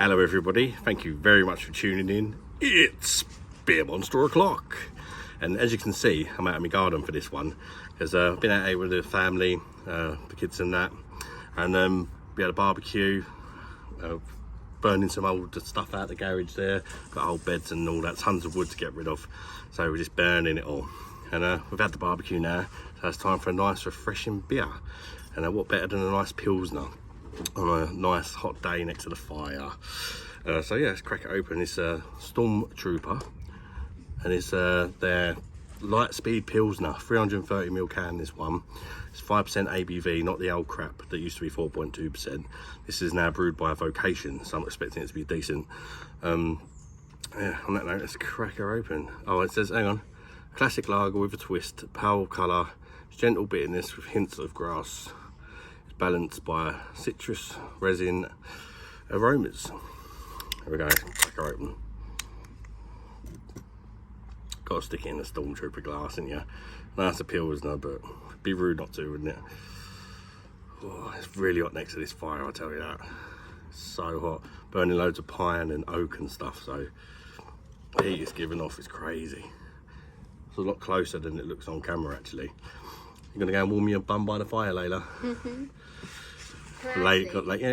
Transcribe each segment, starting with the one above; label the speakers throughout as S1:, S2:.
S1: Hello everybody, thank you very much for tuning in. It's Beer Monster O'Clock. And as you can see, I'm out in my garden for this one because I've been out here with the family, the kids and that, and we had a barbecue, burning some old stuff out the garage there, got old beds and all that, tons of wood to get rid of, so we're just burning it all. And we've had the barbecue now, so it's time for a nice refreshing beer. And what better than a nice Pilsner on a nice hot day next to the fire. So yeah, let's crack it open. It's Stormtrooper, and it's their Lightspeed Pilsner, 330ml can. This one, it's 5% ABV, not the old crap that used to be 4.2%. This is now brewed by Vocation, so I'm expecting it to be decent. Yeah, on that note, let's crack her open. Oh, it says, hang on, classic lager with a twist, pale colour, gentle bitterness with hints of grass. Balanced by citrus resin aromas. There we go, crack her open. Got to stick it in a Stormtrooper glass, ain't ya? Nice a Pilsner, but it'd be rude not to, wouldn't it? Oh, it's really hot next to this fire, I tell you that. It's so hot, burning loads of pine and oak and stuff, so the heat it's giving off is crazy. It's a lot closer than it looks on camera, actually. You're gonna go and warm your bum by the fire, Layla? Yeah,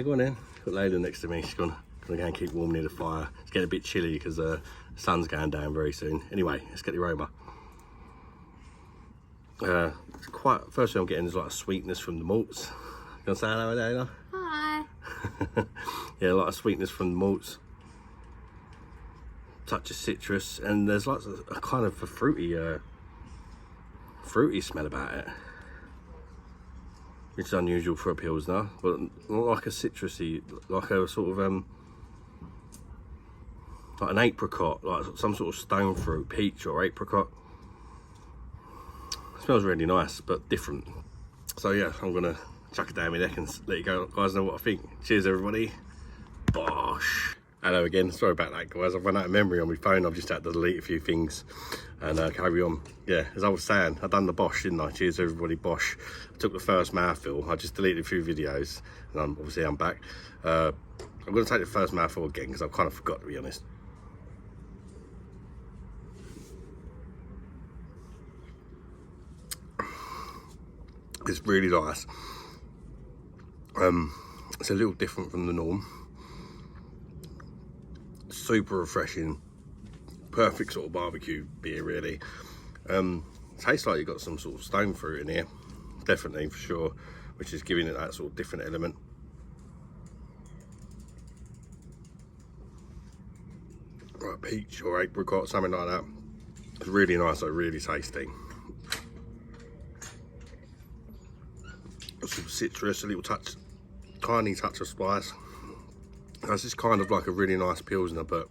S1: go on then. Got Layla next to me. She's gonna go and keep warm near the fire. It's getting a bit chilly because the sun's going down very soon. Anyway, let's get the aroma. It's quite. First thing I'm getting is like a sweetness from the malts. You gonna say hello, Layla?
S2: Hi.
S1: Yeah, a lot of sweetness from the malts. Touch of citrus, and there's lots of a kind of a fruity smell about it, which is unusual for a Pilsner, but not like a citrusy, like a sort of like an apricot, like some sort of stone fruit, peach or apricot. It smells really nice, but different. So yeah, I'm gonna chuck it down my neck and let you guys know what I think. Cheers everybody. Bosh. Hello again, sorry about that guys, I've run out of memory on my phone. I've just had to delete a few things and carry on. Yeah, as I was saying, I done the Bosh, didn't I? Cheers everybody, Bosh. I took the first mouthful, I just deleted a few videos, and obviously I'm back. I'm going to take the first mouthful again because I've kind of forgot, to be honest. It's really nice. It's a little different from the norm. Super refreshing, perfect sort of barbecue beer, really. Tastes like you've got some sort of stone fruit in here, definitely, for sure, which is giving it that sort of different element. Right, peach or apricot, something like that. It's really nice, though, really tasty. Some citrus, a little touch, tiny touch of spice. It's just kind of like a really nice Pilsner, but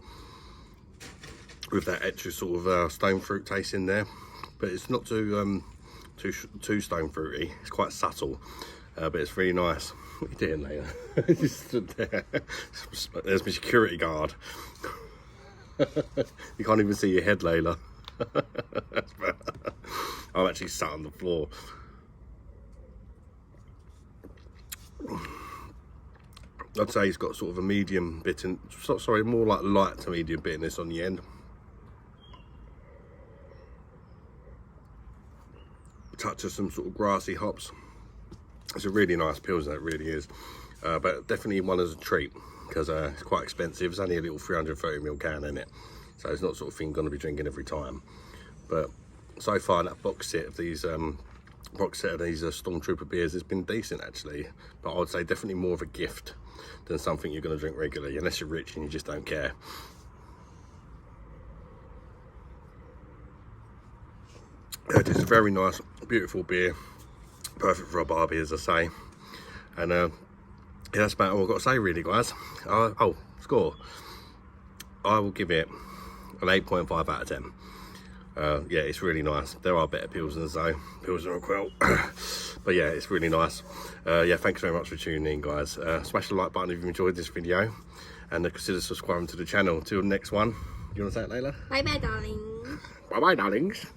S1: with that extra sort of stone fruit taste in there. But it's not too stone fruity. It's quite subtle, but it's really nice. What are you doing, Layla? You just stood there. There's my security guard. You can't even see your head, Layla. I'm actually sat on the floor. I'd say it's got sort of a medium bit, sorry, more like light to medium bitterness on the end. A touch of some sort of grassy hops. It's a really nice Pilsner, it really is. But definitely one as a treat, because it's quite expensive. It's only a little 330ml can in it, so it's not the sort of thing going to be drinking every time. But so far, that box set of these Stormtrooper beers has been decent, actually. But I would say definitely more of a gift than something you're going to drink regularly, unless you're rich and you just don't care. It's a very nice, beautiful beer, perfect for a barbie, as I say. And yeah, that's about all I've got to say, really, guys. Oh, score. I will give it an 8.5 out of 10. Yeah, it's really nice. There are better Pilsners though, Pilsner or Quill. But yeah, it's really nice. Yeah, thanks very much for tuning in, guys. Smash the like button if you enjoyed this video, and consider subscribing to the channel. Till the next one. You want to say it, Layla?
S2: Bye bye, darling.
S1: Bye bye, darlings.